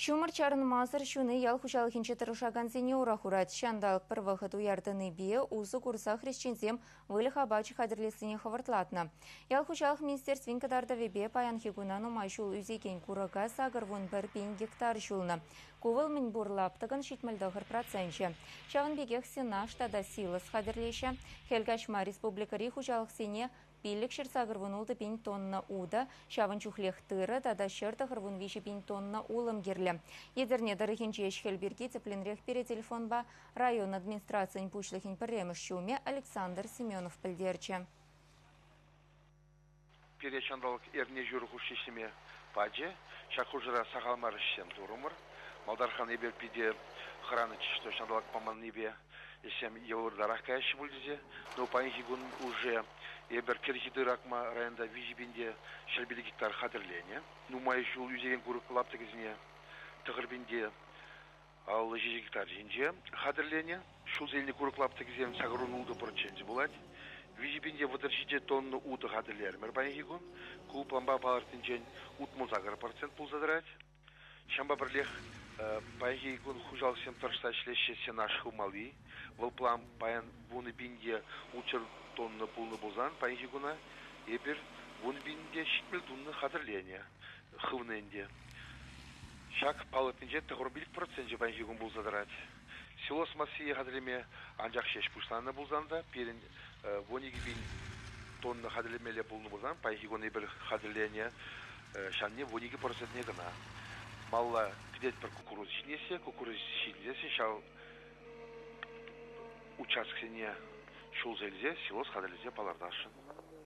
Шумыр чарын мазыр шуны ял хушалхинче тырышаган зене ура хурат. Шандалык бір вақыт уярдыны бие узы курса хрещензем вылы хабачы хадырлесіне хавартлатна. Ял хушалх министерствен кадарда вебе паян хигуна нумайшул үзекен курага сагырвун бір пен гектар шулна. Кувыл мен бурлаптығын шитмалдығыр процентче. Шағын бегех сена штада силас хадырлеше. Хелгашма республикари хушалх сене пиллик шерсагырвун улды пен тонна уда, шавын чухлех тыры, тада шертағырвун виші пен тонна улым герлі. Едерне дарыхинче ешхелберге цепленрех пере телефонба район администрациян пучлыхин пірреміш шуме Александр Семенов пілдерче. Перечандалық ерне жүріғу шешіме падже, шақужыра сағалмар ішсем дұрымыр. Малдархан ебер пиде храны чишто шандалық паман небе есем евырдарақ кәші бүлдізе, но паинхигун уже ебер керхиды ракма районда визибінде шәлбелі гектар хадырлене. Нумай жул үзеген күрік лаптығызіне тұғырбінде ал 10 гектар жинже хадырлене. Шул зеліне күрік лаптығызен сағырун ұлды проценті болады. Визибінде выдыршиде тонны уды хадырлермер паинхигун. Купламба палартын жен утмузагыр процент бұл задырать. Шамба бірлех паинхигун хужалсен тұршта шлешесе наш хумали. Выл план паян вуны бинде учыр тонны пулны болзан паинхигуна ебір вуны бинде шитмел тонны хадырлене хывненде. Шак палытынже тұғырбилік процентже паинхигун бұл задырать. Село Смасия хадырлеме анжақ шеш пуштаны болзанда, перін 12 бин тонны хадырлемеле пулны болзан, паинхигун ебір хадырлене шанне 12% гына. Малла пидет бір кукуруз жинесе, кукуруз шилзесе, шал участксене шул зелзе, селос хадырлезе палардашын.